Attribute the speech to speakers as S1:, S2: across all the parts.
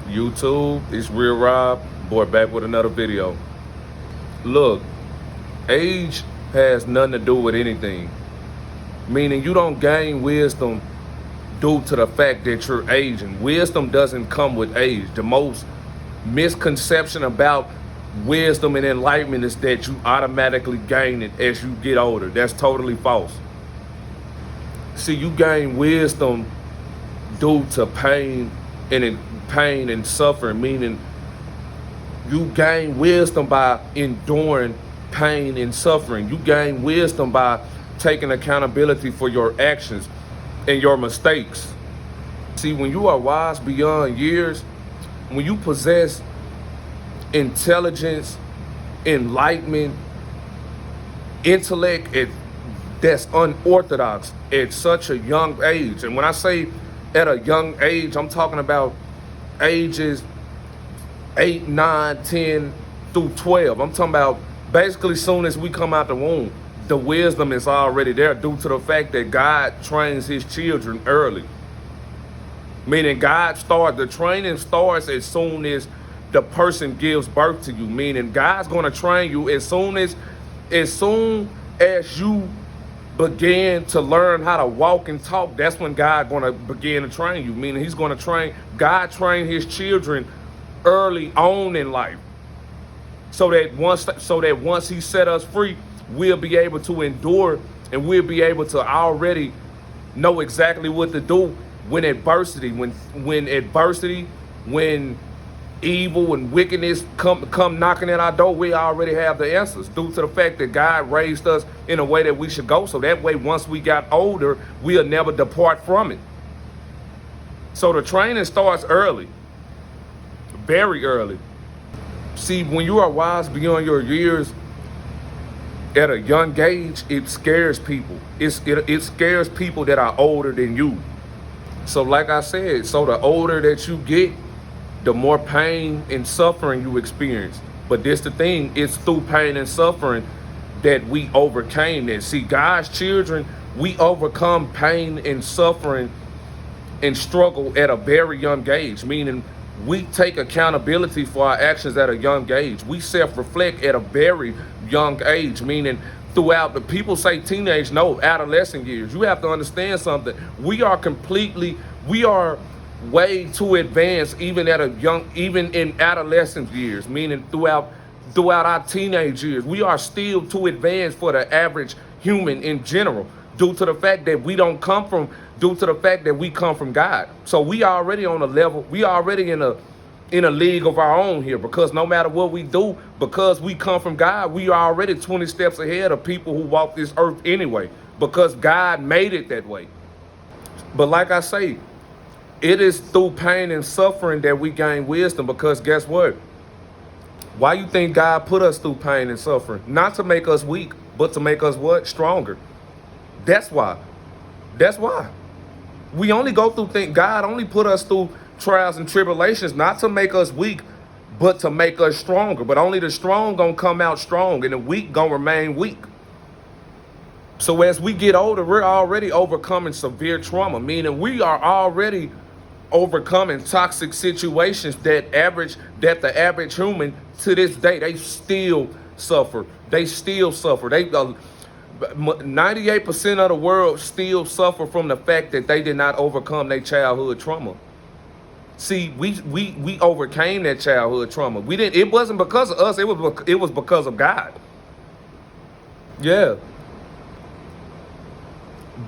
S1: YouTube, it's Real Rob, boy, back with another video. Look, age has nothing to do with anything. Meaning you don't gain wisdom due to the fact that you're aging. Wisdom doesn't come with age. The most misconception about wisdom and enlightenment is that you automatically gain it as you get older. That's totally false. See, you gain wisdom due to pain and suffering, meaning you gain wisdom by enduring pain and suffering. You gain wisdom by taking accountability for your actions and your mistakes. See, when you are wise beyond years, when you possess intelligence, enlightenment, intellect that's unorthodox at such a young age. And when I say at a young age, I'm talking about ages 8, 9, 10 through 12. I'm talking about basically soon as we come out the womb, the wisdom is already there due to the fact that God trains his children early. Meaning the training starts as soon as the person gives birth to you. Meaning God's going to train you as soon as you begin to learn how to walk and talk. That's when God going to begin to train you. Meaning he's going to God train his children early on in life. So that once he set us free, we'll be able to endure and we'll be able to already know exactly what to do when evil and wickedness come knocking at our door. We already have the answers due to the fact that God raised us in a way that we should go. So that way, once we got older, we'll never depart from it. So the training starts early, very early. See, when you are wise beyond your years at a young age, it scares people. It scares people that are older than you. So like I said, so the older that you get, the more pain and suffering you experience. But this the thing, it's through pain and suffering that we overcame that. See, God's children, we overcome pain and suffering and struggle at a very young age, meaning we take accountability for our actions at a young age. We self-reflect at a very young age, meaning throughout the people say teenage, no, adolescent years. You have to understand something. We are way too advanced even in adolescent years, meaning throughout our teenage years. We are still too advanced for the average human in general, due to the fact that we come from God. So we already on a level, we already in a league of our own here, because no matter what we do, because we come from God, we are already 20 steps ahead of people who walk this earth anyway, because God made it that way. But like I say, it is through pain and suffering that we gain wisdom, because guess what? Why you think God put us through pain and suffering? Not to make us weak, but to make us what? Stronger. That's why. We only go through things. God only put us through trials and tribulations, not to make us weak, but to make us stronger. But only the strong gonna come out strong, and the weak gonna remain weak. So as we get older, we're already overcoming severe trauma, meaning we are already overcoming toxic situations that the average human to this day, they still suffer. 98% of the world still suffer from the fact that they did not overcome their childhood trauma. See, we overcame that childhood trauma. It wasn't because of us, it was because of God. Yeah.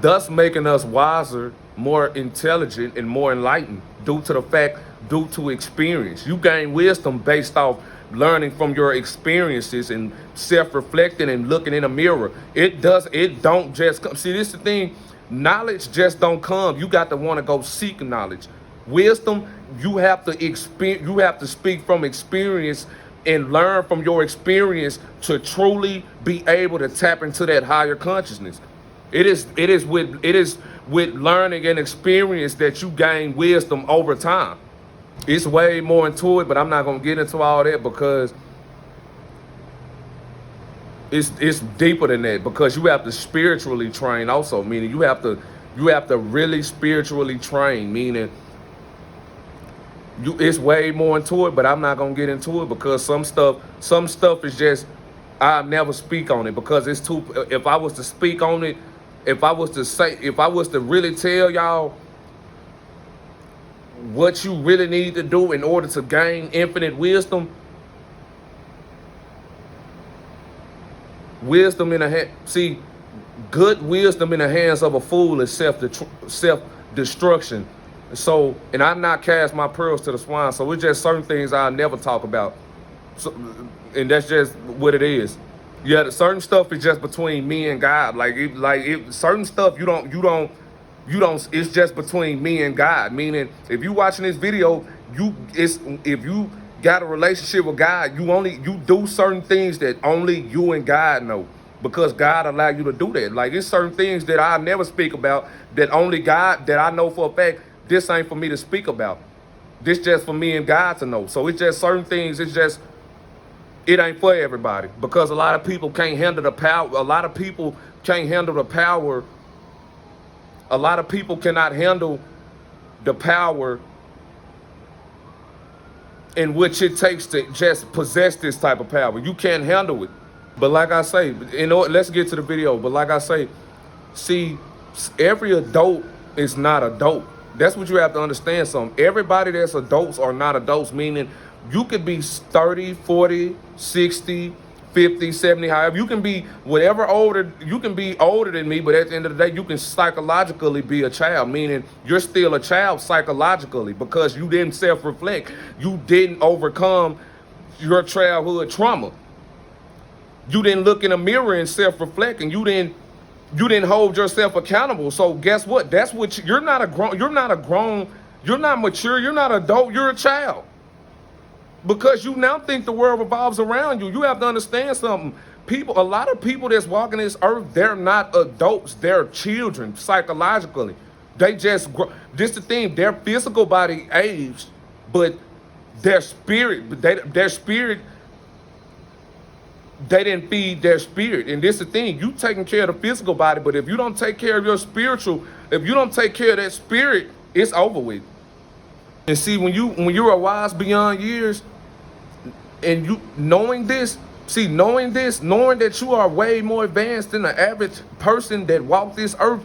S1: Thus making us wiser, more intelligent, and more enlightened due to experience. You gain wisdom based off learning from your experiences and self-reflecting and looking in a mirror. It don't just come. See, this is the thing. Knowledge just don't come. You got to want to go seek knowledge. Wisdom, you have to speak from experience and learn from your experience to truly be able to tap into that higher consciousness. It is with learning and experience that you gain wisdom over time. It's way more into it, but I'm not gonna get into all that because it's deeper than that. Because you have to spiritually train also, meaning you have to really spiritually train, meaning It's way more into it, but I'm not gonna get into it because some stuff is just I'll never speak on it because it's too. If I was to speak on it, if I was to really tell y'all what you really need to do in order to gain infinite wisdom, wisdom in the hand. See, good wisdom in the hands of a fool is self-destruction. So, and I not cast my pearls to the swine. So it's just certain things I'll never talk about. So, and that's just what it is. Yeah, certain stuff is just between me and God. Certain stuff you don't. It's just between me and God. Meaning, if you watching this video, if you got a relationship with God, you do certain things that only you and God know, because God allow you to do that. Like, it's certain things that I never speak about that only God, that I know for a fact this ain't for me to speak about. This just for me and God to know. So it's just certain things. It ain't for everybody, because a lot of people can't handle the power. A lot of people can't handle the power. A lot of people cannot handle the power in which it takes to just possess this type of power. You can't handle it. But like I say, let's get to the video. But like I say, see, every adult is not adult. That's what you have to understand. Everybody that's adults are not adults, meaning you could be 30, 40, 60, 50, 70, however. You can be whatever older, you can be older than me, but at the end of the day, you can psychologically be a child, meaning you're still a child psychologically because you didn't self-reflect. You didn't overcome your childhood trauma. You didn't look in a mirror and self-reflect, and you didn't hold yourself accountable. So guess what? That's what you're not mature, you're not adult, you're a child. Because you now think the world revolves around you. You have to understand something. A lot of people that's walking this earth, they're not adults, they're children psychologically. They just grow. This the thing, their physical body aged, but their spirit, they didn't feed their spirit. And this the thing, you taking care of the physical body, but if you don't take care of your spiritual, if you don't take care of that spirit, it's over with. And see, when you're a wise beyond years, and you knowing that you are way more advanced than the average person that walked this earth,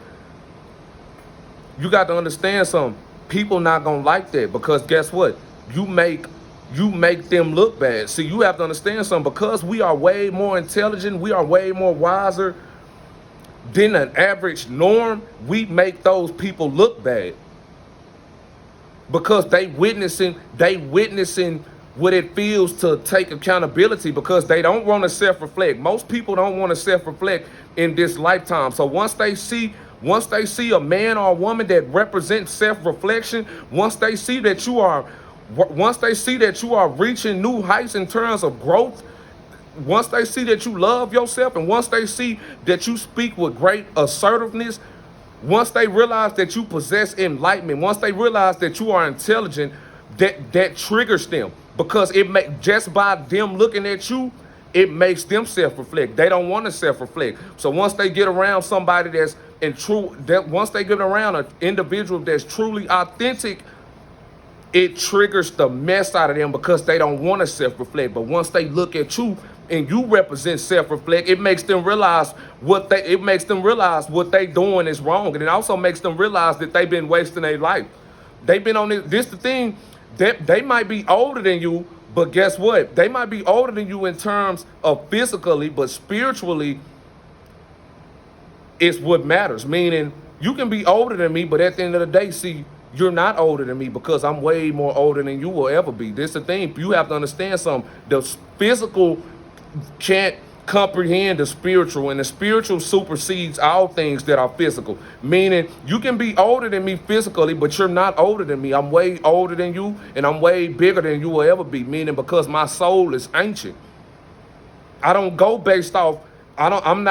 S1: you got to understand something. People not gonna like that, because guess what? You make them look bad. See, you have to understand something. Because we are way more intelligent, we are way more wiser than an average norm, we make those people look bad. Because they witnessing what it feels to take accountability, because they don't want to self-reflect. Most people don't want to self-reflect in this lifetime. So once they see a man or a woman that represents self-reflection, once they see that you are reaching new heights in terms of growth, once they see that you love yourself, and once they see that you speak with great assertiveness, once they realize that you possess enlightenment, once they realize that you are intelligent, that triggers them, because just by them looking at you, it makes them self-reflect. They don't want to self-reflect. So once they get around somebody once they get around an individual that's truly authentic, it triggers the mess out of them, because they don't want to self-reflect. But once they look at you and you represent self-reflect, it makes them realize what they doing is wrong. And it also makes them realize that they've been wasting their life. They've been on this the thing, that they might be older than you, but guess what? They might be older than you in terms of physically, but spiritually, it's what matters. Meaning, you can be older than me, but at the end of the day, see, you're not older than me, because I'm way more older than you will ever be. This the thing. You have to understand something. The physical can't comprehend the spiritual, and the spiritual supersedes all things that are physical. Meaning, you can be older than me physically, but you're not older than me. I'm way older than you, and I'm way bigger than you will ever be. Meaning, because my soul is ancient. I don't go based off. I'm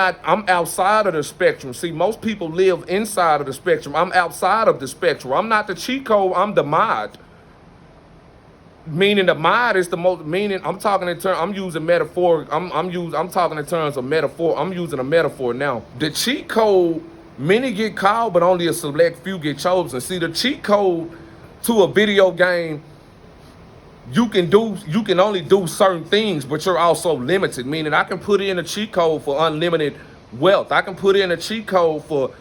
S1: outside of the spectrum. See, most people live inside of the spectrum. I'm outside of the spectrum. I'm not the cheat code, I'm the mod. Meaning the mod is the most, meaning I'm talking in terms, I'm using metaphor. I'm talking in terms of metaphor. I'm using a metaphor now. The cheat code, many get called, but only a select few get chosen. See, the cheat code to a video game you can only do certain things, but you're also limited. Meaning, I can put in a cheat code for unlimited wealth. I can put in a cheat code for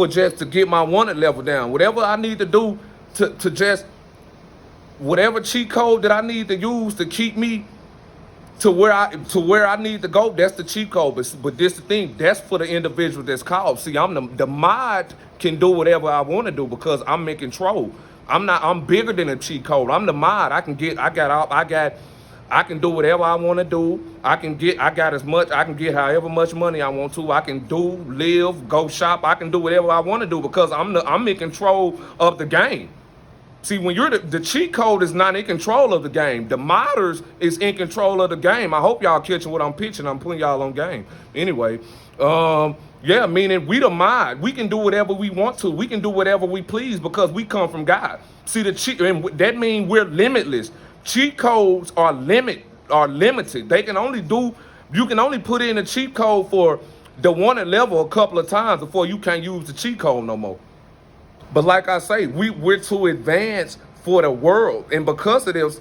S1: just to get my wanted level down. Whatever I need to do to just whatever cheat code that I need to use to keep me to where I need to go, that's the cheat code. But this the thing, that's for the individual that's called. See, I'm the mod can do whatever I want to do because I'm in control. I'm bigger than a cheat code. I'm the mod. I can do whatever I want to do. I can get however much money I want to. I can live, go shop. I can do whatever I want to do because I'm in control of the game. See, when you're the cheat code is not in control of the game. The modders is in control of the game. I hope y'all catching what I'm pitching. I'm putting y'all on game. Anyway, yeah, meaning we the mod. We can do whatever we want to. We can do whatever we please because we come from God. See, and that means we're limitless. Cheat codes are limited. You can only put in a cheat code for the wanted level a couple of times before you can't use the cheat code no more. But like I say, we're too advanced for the world. And because of this,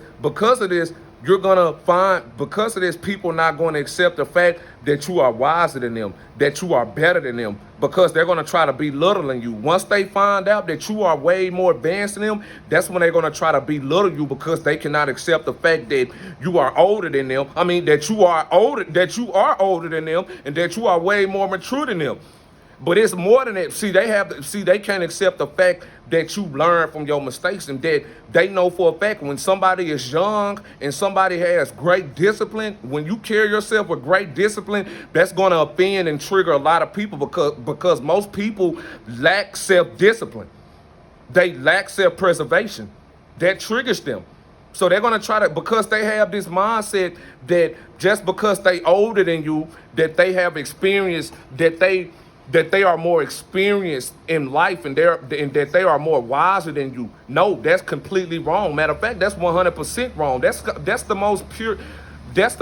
S1: you're gonna find, because of this, people not gonna accept the fact that you are wiser than them, that you are better than them, because they're gonna try to belittle you. Once they find out that you are way more advanced than them, that's when they're gonna try to belittle you because they cannot accept the fact that you are older than them. I mean, that you are older than them, and that you are way more mature than them. But it's more than that. They can't accept the fact that you learn from your mistakes, and that they know for a fact when somebody is young and somebody has great discipline, when you carry yourself with great discipline, that's going to offend and trigger a lot of people because most people lack self-discipline. They lack self-preservation. That triggers them. So they're going to try to, because they have this mindset that just because they older than you, that they have experience, that they are more experienced in life and that they are more wiser than you. No, that's completely wrong. Matter of fact, that's 100% wrong. That's the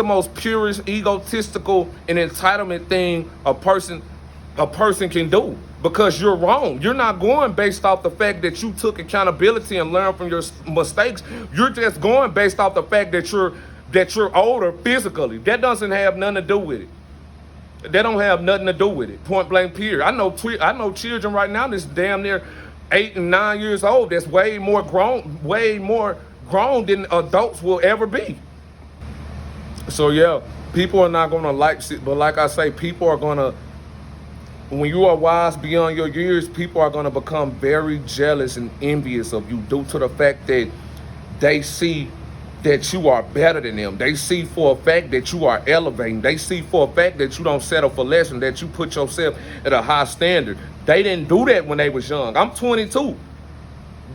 S1: most purest, egotistical, and entitlement thing a person can do, because you're wrong. You're not going based off the fact that you took accountability and learned from your mistakes. You're just going based off the fact that you're older physically. That doesn't have nothing to do with it. They don't have nothing to do with it. Point blank period. I know children right now that's damn near 8 and 9 years old that's way more grown than adults will ever be. So yeah, people are not gonna but like I say, people are gonna, when you are wise beyond your years, people are gonna become very jealous and envious of you due to the fact that they see that you are better than them. They see for a fact that you are elevating. They see for a fact that you don't settle for less and that you put yourself at a high standard. They didn't do that when they was young. I'm 22.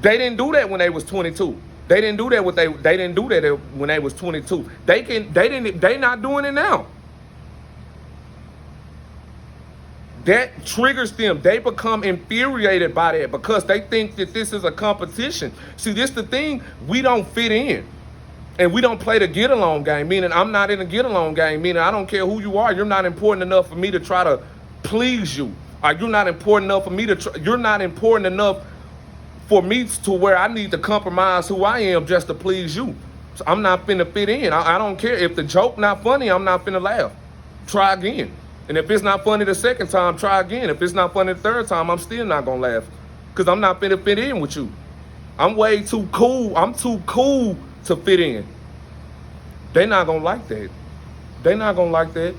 S1: They didn't do that when they was 22. They didn't do that when they was 22. They not doing it now. That triggers them. They become infuriated by that because they think that this is a competition. See, this the thing, we don't fit in. And we don't play the get-along game, meaning I'm not in a get-along game, meaning I don't care who you are. You're not important enough for me to try to please you. You're not important enough for me you're not important enough for me to where I need to compromise who I am just to please you. So I'm not finna fit in. I don't care. If the joke not funny, I'm not finna laugh. Try again. And if it's not funny the second time, try again. If it's not funny the third time, I'm still not gonna laugh. Because I'm not finna fit in with you. I'm way too cool. I'm too cool to fit in. They're not gonna like that. They're not gonna like that.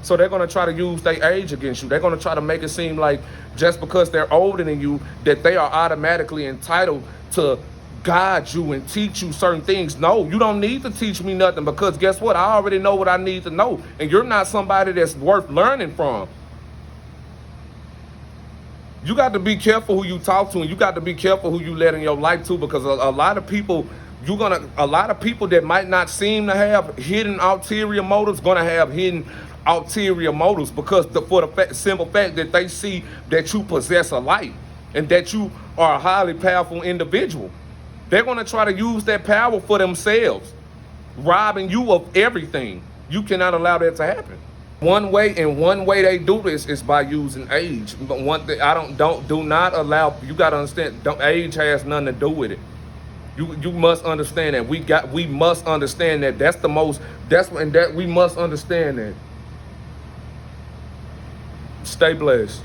S1: So they're gonna try to use their age against you. They're gonna try to make it seem like just because they're older than you, that they are automatically entitled to guide you and teach you certain things. No, you don't need to teach me nothing, because guess what? I already know what I need to know. And you're not somebody that's worth learning from. You got to be careful who you talk to, and you got to be careful who you let in your life too, because a lot of people, a lot of people that might not seem to have hidden ulterior motives gonna have hidden ulterior motives, because for the simple fact that they see that you possess a light and that you are a highly powerful individual. They're gonna try to use that power for themselves, robbing you of everything. You cannot allow that to happen. One way they do this is by using age. But do not allow, you gotta understand, age has nothing to do with it. You must understand that. We must understand that. That's the most, we must understand that. Stay blessed.